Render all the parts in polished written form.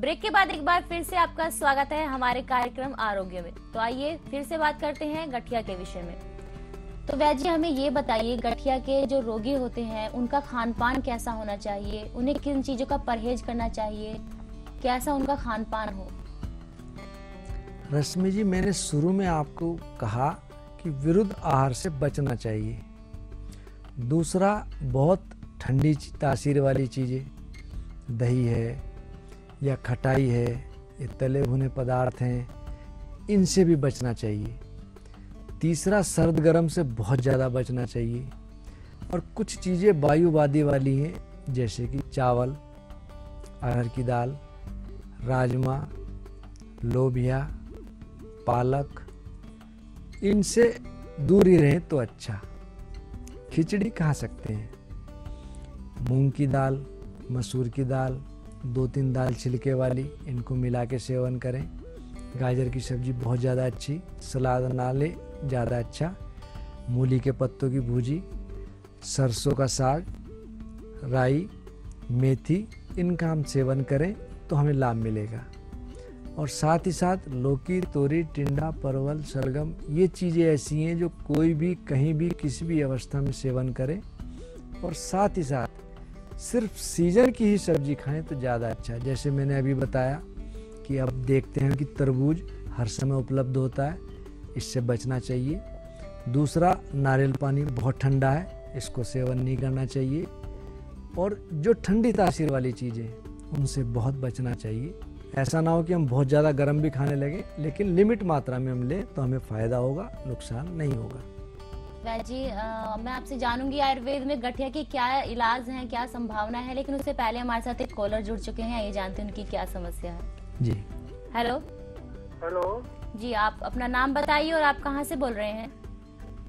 Break के बाद एक बार फिर से आपका स्वागत है हमारे कार्यक्रम आरोग्य में। तो आइए फिर से बात करते हैं गठिया के विषय में। तो वैद्य जी हमें ये बताइए, गठिया के जो रोगी होते हैं उनका खान पान कैसा होना चाहिए, उन्हें किन चीजों का परहेज करना चाहिए, कैसा उनका खान पान हो। रश्मि जी, मैंने शुरू में आपको कहा कि विरुद्ध आहार से बचना चाहिए। दूसरा, बहुत ठंडी तासीर वाली चीज़ें, दही है या खटाई है, ये तले भुने पदार्थ हैं, इनसे भी बचना चाहिए। तीसरा, सर्द गर्म से बहुत ज़्यादा बचना चाहिए। और कुछ चीज़ें वायुवादी वाली हैं, जैसे कि चावल, अरहर की दाल, राजमा, लोबिया, पालक, इनसे दूर ही रहें तो अच्छा। खिचड़ी खा सकते हैं। मूंग की दाल, मसूर की दाल, 2-3 दाल छिलके वाली, इनको मिला के सेवन करें। गाजर की सब्जी बहुत ज़्यादा अच्छी, सलाद ना ले ज़्यादा अच्छा। मूली के पत्तों की भूजी, सरसों का साग, राई, मेथी, इनका हम सेवन करें तो हमें लाभ मिलेगा। और साथ ही साथ लौकी, तोरी, टिंडा, परवल, शलगम, ये चीज़ें ऐसी हैं जो कोई भी कहीं भी किसी भी अवस्था में सेवन करे। और साथ ही साथ सिर्फ सीजन की ही सब्जी खाएं तो ज़्यादा अच्छा है। जैसे मैंने अभी बताया कि अब देखते हैं कि तरबूज हर समय उपलब्ध होता है, इससे बचना चाहिए। दूसरा, नारियल पानी बहुत ठंडा है, इसको सेवन नहीं करना चाहिए। और जो ठंडी तासीर वाली चीज़ें, उनसे बहुत बचना चाहिए। ऐसा ना हो कि हम बहुत ज़्यादा गर्म भी खाने लगे, लेकिन लिमिट मात्रा में हम लें तो हमें फ़ायदा होगा, नुकसान नहीं होगा। वैद्य जी मैं आपसे जानूंगी आयुर्वेद में गठिया के क्या इलाज हैं, क्या संभावना है, लेकिन उससे पहले हमारे साथ एक कॉलर जुड़ चुके हैं, ये जानते हैं उनकी क्या समस्या है। जी हेलो। हेलो जी, आप अपना नाम बताइए और आप कहाँ से बोल रहे हैं।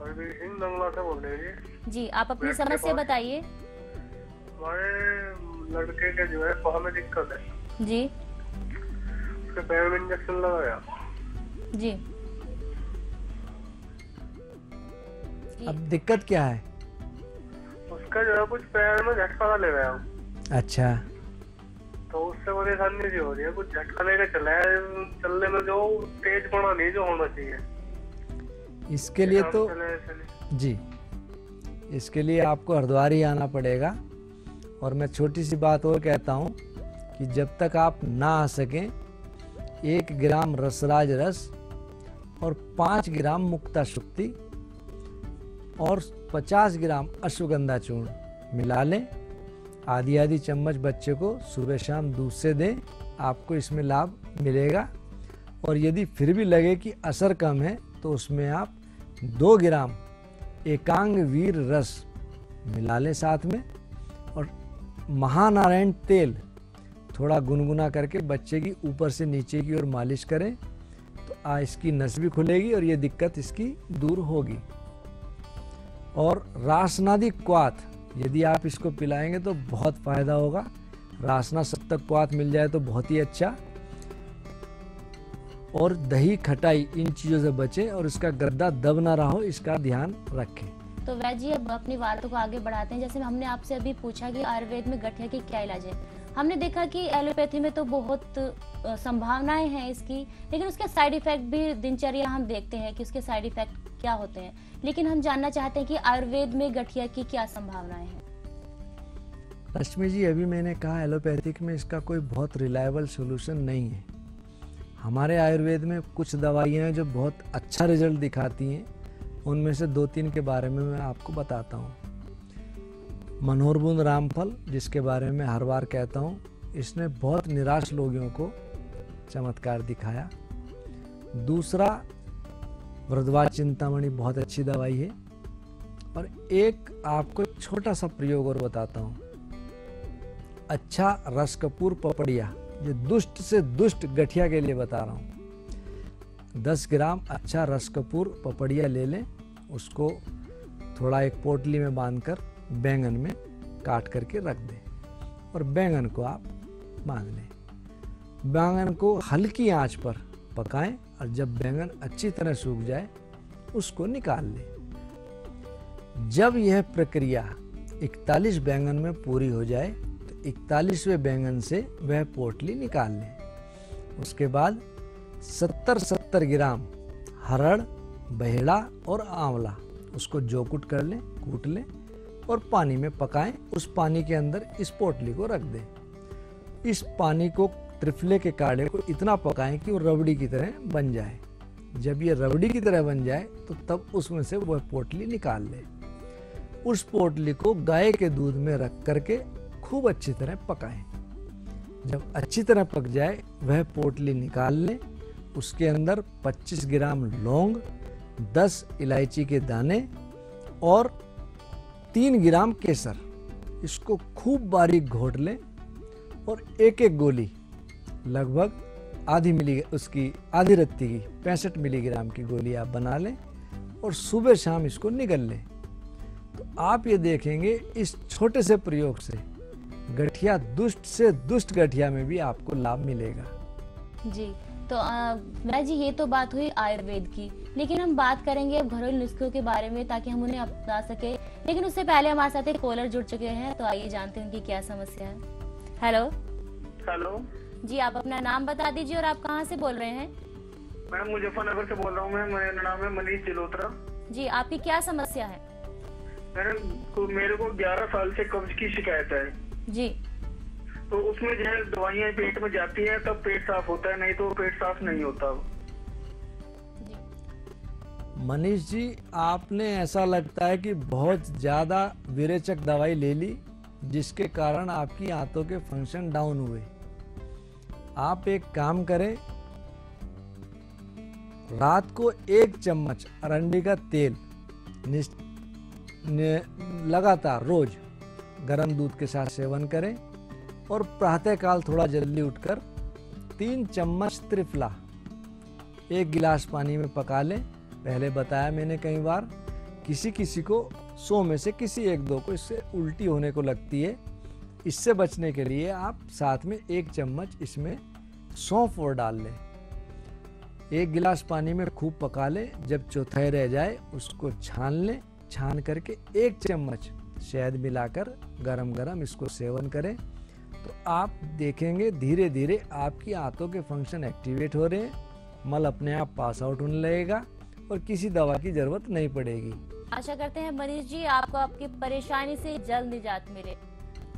हरवीर सिंह नंगला से बोल रहे हैं जी, आप अपनी समस्या बताइए। हमारे लड़के के जो है पाँव में दिक्कत है जी उसके पैर में इंजेक्शन लगाया। जी अब दिक्कत क्या है? उसका जो है कुछ पैर में झटका सा ले गया हूँ, अच्छा, तो उससे परेशानी सी हो रही है। कुछ झटका लेके चला है, चलने में जो तेज पड़ा नहीं जो होना चाहिए। इसके लिए तो जी, इसके लिए आपको हरिद्वार ही आना पड़ेगा। और मैं छोटी सी बात और कहता हूँ कि जब तक आप ना आ सकें, 1 ग्राम रसराज रस और 5 ग्राम मुक्ता शुक्ति और 50 ग्राम अश्वगंधा चूर्ण मिला लें। आधी चम्मच बच्चे को सुबह शाम दूध से दें, आपको इसमें लाभ मिलेगा। और यदि फिर भी लगे कि असर कम है तो उसमें आप 2 ग्राम एकांग वीर रस मिला लें साथ में। और महानारायण तेल थोड़ा गुनगुना करके बच्चे की ऊपर से नीचे की ओर मालिश करें तो इसकी नस भी खुलेगी और ये दिक्कत इसकी दूर होगी। और रासनादी क्वाथ यदि आप इसको पिलाएंगे तो बहुत फायदा होगा। रासना सप्तक क्वाथ मिल जाए तो बहुत ही अच्छा। और दही, खटाई, इन चीज़ों से बचें और इसका गद्दा दब ना रहा हो, इसका ध्यान रखें। तो वैद्य जी अब अपनी बातों को आगे बढ़ाते हैं। जैसे हमने आपसे अभी पूछा कि आयुर्वेद में गठिया के क्या इलाज है, हमने देखा कि एलोपैथी में तो बहुत संभावनाएं हैं इसकी, लेकिन उसके साइड इफेक्ट भी दिनचर्या हम देखते हैं कि उसके साइड इफेक्ट क्या होते हैं। लेकिन हम जानना चाहते हैं कि आयुर्वेद में गठिया की क्या संभावनाएं हैं। रश्मि जी, अभी मैंने कहा एलोपैथिक में इसका कोई बहुत रिलायबल सोल्यूशन नहीं है। हमारे आयुर्वेद में कुछ दवाइयाँ हैं जो बहुत अच्छा रिजल्ट दिखाती हैं। उनमें से 2-3 के बारे में मैं आपको बताता हूँ। मनोहरबुंद रामफल, जिसके बारे में हर बार कहता हूँ, इसने बहुत निराश लोगों को चमत्कार दिखाया। दूसरा, वृद्धवा चिंतामणि बहुत अच्छी दवाई है। और एक आपको छोटा सा प्रयोग और बताता हूँ। अच्छा रस कपूर पपड़िया, जो दुष्ट से दुष्ट गठिया के लिए बता रहा हूँ। 10 ग्राम अच्छा रस कपूर पपड़िया ले लें, उसको थोड़ा एक पोटली में बांधकर बैंगन में काट करके रख दें और बैंगन को आप बांध लें। बैंगन को हल्की आंच पर पकाएं और जब बैंगन अच्छी तरह सूख जाए उसको निकाल लें। जब यह प्रक्रिया 41 बैंगन में पूरी हो जाए तो 41वें बैंगन से वह पोटली निकाल लें। उसके बाद 70-70 ग्राम हरड़, बहेड़ा और आंवला, उसको जो कुट कर लें, कूट लें और पानी में पकाएं। उस पानी के अंदर इस पोटली को रख दें। इस पानी को, त्रिफले के काढ़े को इतना पकाएं कि वो रबड़ी की तरह बन जाए। जब ये रबड़ी की तरह बन जाए तो तब उसमें से वह पोटली निकाल लें। उस पोटली को गाय के दूध में रख करके खूब अच्छी तरह पकाएं। जब अच्छी तरह पक जाए वह पोटली निकाल लें। उसके अंदर 25 ग्राम लौंग, 10 इलायची के दाने और 3 ग्राम केसर, इसको खूब बारीक घोट लें और एक एक गोली लगभग आधी रत्ती की 65 मिलीग्राम की गोली आप बना लें और सुबह शाम इसको निगल लें। तो आप ये देखेंगे इस छोटे से प्रयोग से गठिया, दुष्ट से दुष्ट गठिया में भी आपको लाभ मिलेगा। जी, तो वैद्य जी, ये तो बात हुई आयुर्वेद की, लेकिन हम बात करेंगे अब घरेलू नुस्खों के बारे में ताकि हम उन्हें अपना सके। लेकिन उससे पहले हमारे साथ एक कॉलर जुड़ चुके हैं, तो आइए जानते हैं उनकी क्या समस्या है। हेलो। हेलो जी, आप अपना नाम बता दीजिए और आप कहाँ से बोल रहे हैं? मैं मुजफ्फरनगर से बोल रहा हूँ। मेरा नाम है मनीष जलोत्रा। जी, आपकी क्या समस्या है? मेरे को 11 साल से कब्ज की शिकायत है जी। तो उसमें जो है दवाइयाँ पेट में जाती हैं तब पेट साफ होता है, नहीं तो पेट साफ नहीं होता। मनीष जी, आपने ऐसा लगता है कि बहुत ज्यादा विरेचक दवाई ले ली जिसके कारण आपकी आंतों के फंक्शन डाउन हुए। आप एक काम करें, रात को 1 चम्मच अरंडी का तेल लगातार रोज गर्म दूध के साथ सेवन करें और प्रातःकाल थोड़ा जल्दी उठकर 3 चम्मच त्रिफला 1 गिलास पानी में पका लें। पहले बताया मैंने कई बार, किसी को 100 में से किसी 1-2 को इससे उल्टी होने को लगती है। इससे बचने के लिए आप साथ में 1 चम्मच इसमें सौंफ और डाल लें। 1 गिलास पानी में खूब पका लें। जब चौथाई रह जाए उसको छान लें। छान करके 1 चम्मच शहद मिलाकर गरम गरम इसको सेवन करें तो आप देखेंगे धीरे धीरे आपकी आंतों के फंक्शन एक्टिवेट हो रहे हैं, मल अपने आप पास आउट होने लगेगा और किसी दवा की जरूरत नहीं पड़ेगी। आशा करते हैं मनीष जी आपको आपकी परेशानी से जल्द निजात मिले।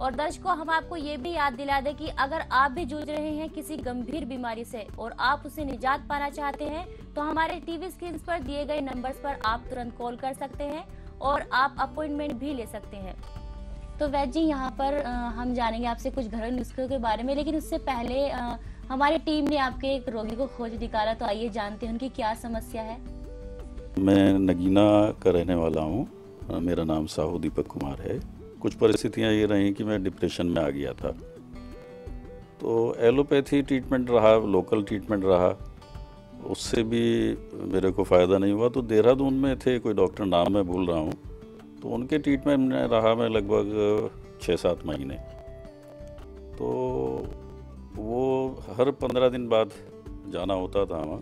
और दर्शकों, हम आपको ये भी याद दिला दें कि अगर आप भी जूझ रहे हैं किसी गंभीर बीमारी से और आप उसे निजात पाना चाहते हैं तो हमारे टीवी स्क्रीन पर दिए गए नंबर्स पर आप तुरंत कॉल कर सकते हैं और आप अपॉइंटमेंट भी ले सकते हैं। तो वैद्य जी, यहाँ पर हम जानेंगे आपसे कुछ घरेलू नुस्खों के बारे में, लेकिन उससे पहले हमारी टीम ने आपके एक रोगी को खोज निकाला, तो आइए जानते हैं उनकी क्या समस्या है। मैं नगीना का रहने वाला हूँ। मेरा नाम साहू दीपक कुमार है। कुछ परिस्थितियाँ ये रहीं कि मैं डिप्रेशन में आ गया था, तो एलोपैथी ट्रीटमेंट रहा, लोकल ट्रीटमेंट रहा, उससे भी मेरे को फ़ायदा नहीं हुआ। तो देहरादून में थे कोई डॉक्टर, नाम मैं भूल रहा हूँ, तो उनके ट्रीटमेंट में रहा मैं लगभग 6-7 महीने। तो वो हर 15 दिन बाद जाना होता था वहाँ।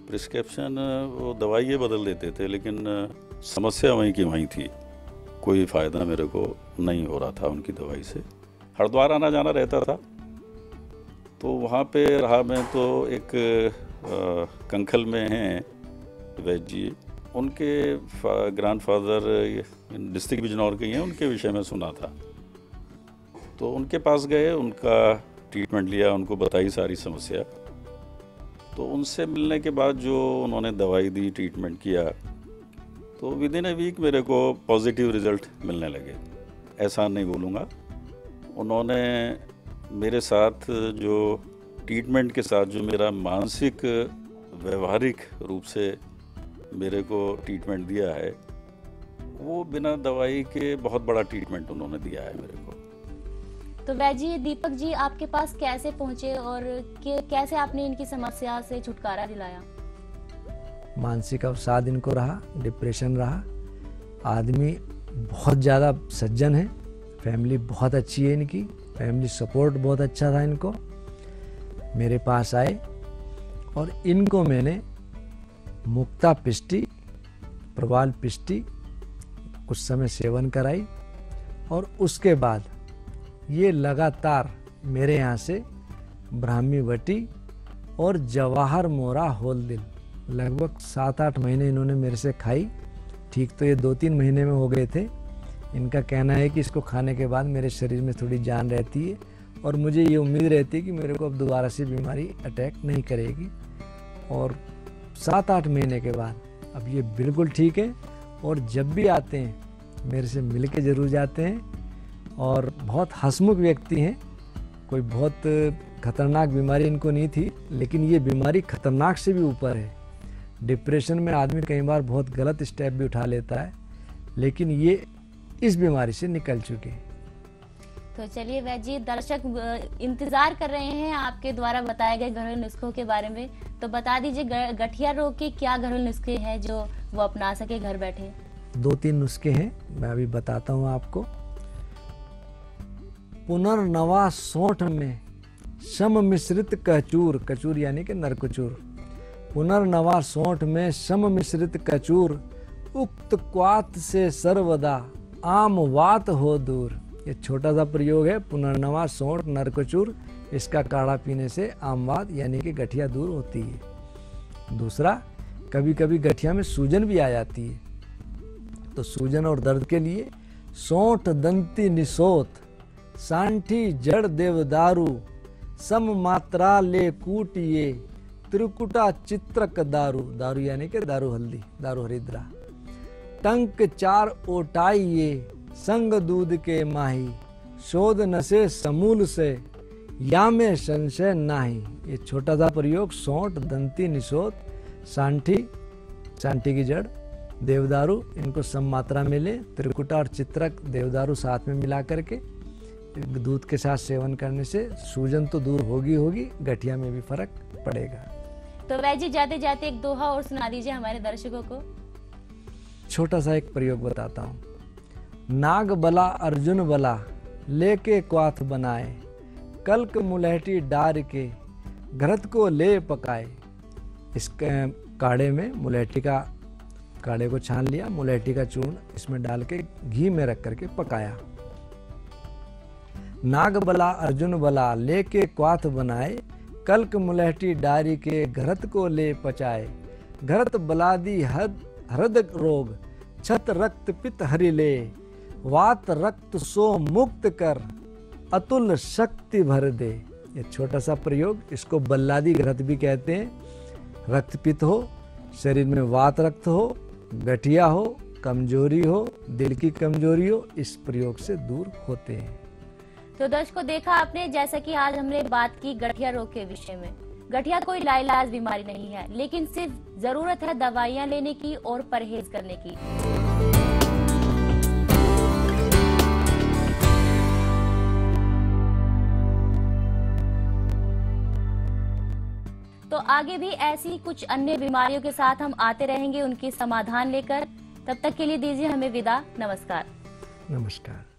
प्रिस्क्रिप्शन वो दवाइयाँ बदल देते थे, लेकिन समस्या वहीं की वहीं थी। कोई फ़ायदा मेरे को नहीं हो रहा था उनकी दवाई से। हरिद्वार आना जाना रहता था, तो वहाँ पे रहा मैं। तो एक कंखल में हैं वैद्य जी, उनके ग्रैंडफादर डिस्ट्रिक्ट बिजनौर के हैं, उनके विषय में सुना था। तो उनके पास गए, उनका ट्रीटमेंट लिया, उनको बताई सारी समस्या। तो उनसे मिलने के बाद जो उन्होंने दवाई दी, ट्रीटमेंट किया, तो विद इन ए वीक मेरे को पॉजिटिव रिज़ल्ट मिलने लगे। ऐसा नहीं बोलूँगा, उन्होंने मेरे साथ जो ट्रीटमेंट के साथ जो मेरा मानसिक व्यवहारिक रूप से मेरे को ट्रीटमेंट दिया है, वो बिना दवाई के बहुत बड़ा ट्रीटमेंट उन्होंने दिया है मेरे को। तो वैद्य जी, दीपक जी आपके पास कैसे पहुंचे और कैसे आपने इनकी समस्या से छुटकारा दिलाया? मानसिक अवसाद इनको रहा, डिप्रेशन रहा। आदमी बहुत ज़्यादा सज्जन है, फैमिली बहुत अच्छी है इनकी, फैमिली सपोर्ट बहुत अच्छा था इनको। मेरे पास आए और इनको मैंने मुक्ता पिष्टी, प्रवाल पिष्टी कुछ समय सेवन कराई और उसके बाद ये लगातार मेरे यहाँ से ब्राह्मी वटी और जवाहर मोरा होल दिल। लगभग 7-8 महीने इन्होंने मेरे से खाई। ठीक तो ये 2-3 महीने में हो गए थे। इनका कहना है कि इसको खाने के बाद मेरे शरीर में थोड़ी जान रहती है और मुझे ये उम्मीद रहती है कि मेरे को अब दोबारा से बीमारी अटैक नहीं करेगी। और 7-8 महीने के बाद अब ये बिल्कुल ठीक है और जब भी आते हैं मेरे से मिल के ज़रूर जाते हैं और बहुत हंसमुख व्यक्ति हैं। कोई बहुत खतरनाक बीमारी इनको नहीं थी, लेकिन ये बीमारी खतरनाक से भी ऊपर है। डिप्रेशन में आदमी कई बार बहुत गलत स्टेप भी उठा लेता है, लेकिन ये इस बीमारी से निकल चुके हैं। तो चलिए वैद्य जी, दर्शक इंतजार कर रहे हैं आपके द्वारा बताए गए घरेलू नुस्खों के बारे में। तो बता दीजिए गठिया रोग के क्या घरेलू नुस्खे हैं जो वो अपना सके घर बैठे। 2-3 नुस्खे हैं, मैं अभी बताता हूँ आपको। पुनर्नवा सोंठ में सम मिश्रित कचूर, कचूर यानी कि नरकचूर। पुनर्नवा सोंठ में सम मिश्रित कचूर, उक्त क्वाथ से सर्वदा आम वात हो दूर। ये छोटा सा प्रयोग है। पुनर्नवा सोंठ नरकचूर, इसका काढ़ा पीने से आम वात यानी कि गठिया दूर होती है। दूसरा, कभी कभी गठिया में सूजन भी आ जाती है, तो सूजन और दर्द के लिए सोंठ दंती निसोत, सांठी जड़ देवदारू, सम मात्रा ले कूटिए, त्रिकुटा चित्रक दारू, दारू यानी कि दारू हल्दी, दारू हरिद्रा, टंक 4 ओटाइए, संग दूध के माही, शोध नसे समूल से, या में संशय नाही। ये छोटा सा प्रयोग सोंठ दंती निसोत, सांठी, सांठी की जड़, देवदारू, इनको सम मात्रा में ले, त्रिकुटा और चित्रक देवदारू साथ में मिला करके दूध के साथ सेवन करने से सूजन तो दूर होगी, गठिया में भी फर्क पड़ेगा। तो वैद्य जी, जाते जाते एक दोहा और सुना दीजिए हमारे दर्शकों को। छोटा सा एक प्रयोग बताता हूँ। नाग बला अर्जुन बला, लेके क्वाथ बनाए, कल्क मुलहटी डार के, घृत को ले पकाए। इस काढ़े में मुलहटी का काढ़े को छान लिया, मुलहटी का चूर्ण इसमें डाल के घी में रख करके पकाया। नाग बला अर्जुन बला, लेके क्वाथ बनाए, कल्क मुलहटी डारी के, घृत को ले पचाए। घृत बलादी हृद रोग, छत रक्त पित हरि ले, वात रक्त सो मुक्त कर, अतुल शक्ति भर दे। ये छोटा सा प्रयोग, इसको बल्लादी घृत भी कहते हैं। रक्त पित्त हो, शरीर में वात रक्त हो, गठिया हो, कमजोरी हो, दिल की कमजोरी हो, इस प्रयोग से दूर होते हैं। तो दर्शकों, देखा आपने, जैसा कि आज हमने बात की गठिया रोग के विषय में। गठिया कोई लाइलाज बीमारी नहीं है, लेकिन सिर्फ जरूरत है दवाइयां लेने की और परहेज करने की। तो आगे भी ऐसी कुछ अन्य बीमारियों के साथ हम आते रहेंगे, उनकी समाधान लेकर। तब तक के लिए दीजिए हमें विदा। नमस्कार। नमस्कार।